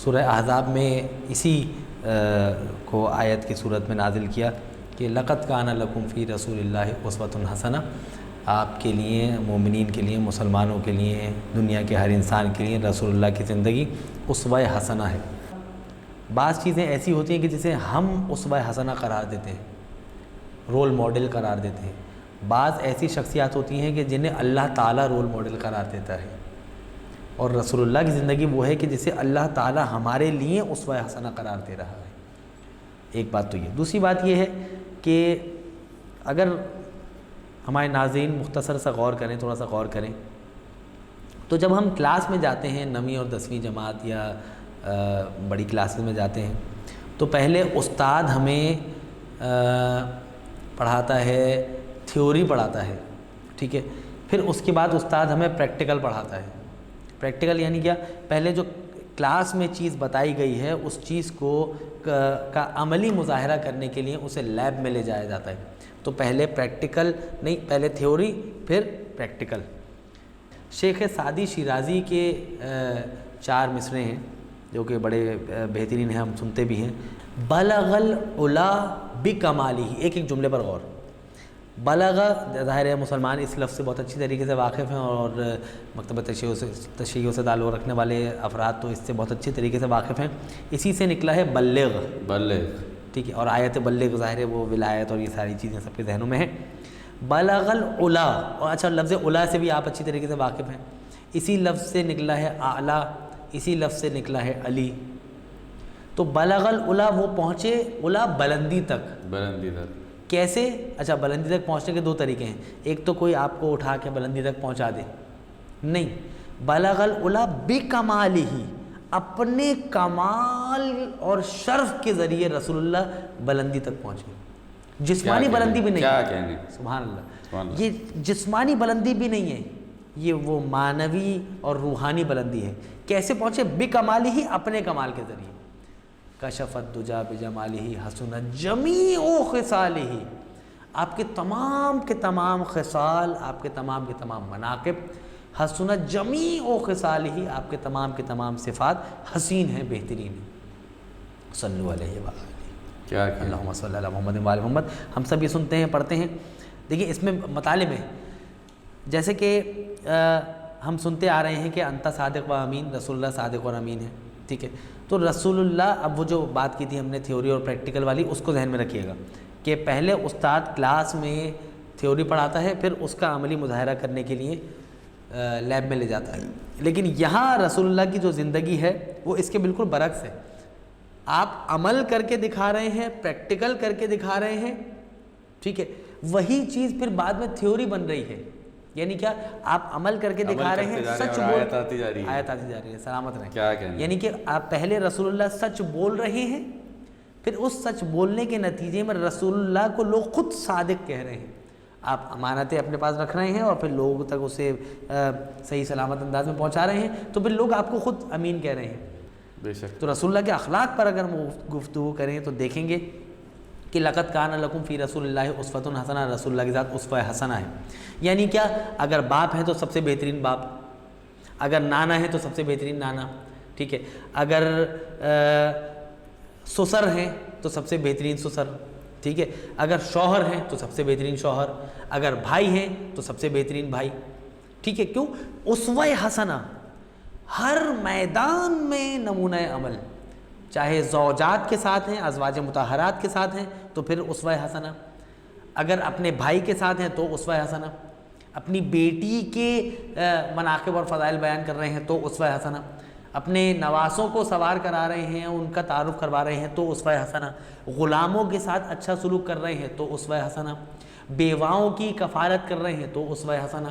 سورہ احزاب میں اسی کو آیت کی صورت میں نازل کیا کہ لقد کان لکم فی رسول اللہ اسوۃ حسنہ، آپ کے لیے، مومنین کے لیے، مسلمانوں کے لیے، دنیا کے ہر انسان کے لیے رسول اللہ کی زندگی اسوہ حسنہ ہے۔ بعض چیزیں ایسی ہوتی ہیں کہ جسے ہم اسوہ حسنہ قرار دیتے ہیں، رول ماڈل قرار دیتے ہیں۔ بعض ایسی شخصیات ہوتی ہیں کہ جنہیں اللہ تعالیٰ رول ماڈل قرار دیتا ہے، اور رسول اللہ کی زندگی وہ ہے کہ جسے اللہ تعالیٰ ہمارے لیے اسوہ حسنہ قرار دے رہا ہے۔ ایک بات تو یہ، دوسری بات یہ ہے کہ اگر ہمارے ناظرین مختصر سا غور کریں، تھوڑا سا غور کریں، تو جب ہم کلاس میں جاتے ہیں 9ویں اور 10ویں جماعت یا بڑی کلاسز میں جاتے ہیں، تو پہلے استاد ہمیں پڑھاتا ہے، تھیوری پڑھاتا ہے، ٹھیک ہے، پھر اس کے بعد استاد ہمیں پریکٹیکل پڑھاتا ہے۔ پریکٹیکل یعنی کیا؟ پہلے جو کلاس میں چیز بتائی گئی ہے اس چیز کو کا عملی مظاہرہ کرنے کے لیے اسے لیب میں لے جایا جاتا ہے۔ تو پہلے پریکٹیکل نہیں، پہلے تھیوری پھر پریکٹیکل۔ شیخ سعدی شیرازی کے 4 مصرعے ہیں جو کہ بڑے بہترین ہیں، ہم سنتے بھی ہیں۔ بلغ العلا بکمالہ، ایک ایک جملے پر غور۔ بلغ، ظاہر ہے مسلمان اس لفظ سے بہت اچھی طریقے سے واقف ہیں، اور مکتبہ تشیع سے تعلق رکھنے والے افراد تو اس سے بہت اچھی طریقے سے واقف ہیں۔ اسی سے نکلا ہے بلغ، ٹھیک ہے، اور آیت بلغ ظاہر ہے وہ ولایت اور یہ ساری چیزیں سب کے ذہنوں میں ہیں۔ بلغ العلا، اور اچھا لفظ علا سے بھی آپ اچھی طریقے سے واقف ہیں۔ اسی لفظ سے نکلا ہے اعلیٰ، اسی لفظ سے نکلا ہے علی۔ تو بلغ العلا، وہ پہنچے علا بلندی تک۔ کیسے؟ اچھا، بلندی تک پہنچنے کے 2 طریقے ہیں۔ ایک تو کوئی آپ کو اٹھا کے بلندی تک پہنچا دے، نہیں، بلغ العلا بکمالہ، اپنے کمال اور شرف کے ذریعے رسول اللہ بلندی تک پہنچے۔ جسمانی بلندی بھی نہیں، سبحان اللہ، یہ جسمانی بلندی بھی نہیں ہے، یہ وہ معنوی اور روحانی بلندی ہے۔ کیسے پہنچے؟ بکمالہ، اپنے کمال کے ذریعے۔ کشف الدجا بجمالہ حسنت جمیع خصالہ، آپ کے تمام کے تمام خصال، آپ کے تمام کے تمام مناقب، حسنت جمیع خصالہ، آپ کے تمام کے تمام صفات حسین ہیں، بہترین ہیں۔ صلو علیہ وآلہ، کیا اللہم صلی علی محمد وآل محمد۔ ہم سب یہ سنتے ہیں، پڑھتے ہیں۔ دیکھیں اس میں مطالب ہیں، جیسے کہ ہم سنتے آ رہے ہیں کہ انت صادق و امین، رسول اللہ صادق اور امین ہے، ٹھیک ہے۔ تو رسول اللہ، اب وہ جو بات کی تھی ہم نے تھیوری اور پریکٹیکل والی، اس کو ذہن میں رکھیے گا کہ پہلے استاد کلاس میں تھیوری پڑھاتا ہے، پھر اس کا عملی مظاہرہ کرنے کے لیے لیب میں لے جاتا ہے۔ لیکن یہاں رسول اللہ کی جو زندگی ہے وہ اس کے بالکل برعکس ہے۔ آپ عمل کر کے دکھا رہے ہیں، پریکٹیکل کر کے دکھا رہے ہیں، ٹھیک ہے، وہی چیز پھر بعد میں تھیوری بن رہی ہے۔ یعنی کیا؟ آپ عمل کر کے دکھا رہے ہیں، سچ بول، آیت آتی جا رہی ہے، سلامت رہیں، یعنی کہ آپ پہلے رسول اللہ سچ بول رہے ہیں، پھر اس سچ بولنے کے نتیجے میں رسول اللہ کو لوگ خود صادق کہہ رہے ہیں۔ آپ امانتیں اپنے پاس رکھ رہے ہیں اور پھر لوگوں تک اسے صحیح سلامت انداز میں پہنچا رہے ہیں، تو پھر لوگ آپ کو خود امین کہہ رہے ہیں۔ بے شک۔ تو رسول اللہ کے اخلاق پر اگر ہم گفتگو کریں تو دیکھیں گے کہ لقد کان لکم فی رسول اللہ اسوۃ حسنہ، رسول اللہ کے ذات اسوہ حسنہ ہے۔ یعنی کیا؟ اگر باپ ہے تو سب سے بہترین باپ، اگر نانا ہے تو سب سے بہترین نانا، ٹھیک ہے، اگر سسر ہیں تو سب سے بہترین سسر، ٹھیک ہے، اگر شوہر ہیں تو سب سے بہترین شوہر، اگر بھائی ہیں تو سب سے بہترین بھائی، ٹھیک ہے۔ کیوں؟ اسوہ حسنہ، ہر میدان میں نمونہ عمل، چاہے زوجات کے ساتھ ہیں، ازواج مطہرات کے ساتھ ہیں تو پھر اسوہ حسنہ، اگر اپنے بھائی کے ساتھ ہیں تو اسوہ حسنہ، اپنی بیٹی کے مناقب اور فضائل بیان کر رہے ہیں تو اسوہ حسنہ، اپنے نواسوں کو سوار کرا رہے ہیں، ان کا تعارف کروا رہے ہیں تو اسوہ حسنہ، غلاموں کے ساتھ اچھا سلوک کر رہے ہیں تو اسوہ حسنہ، بیواؤں کی کفالت کر رہے ہیں تو اسوہ حسنہ۔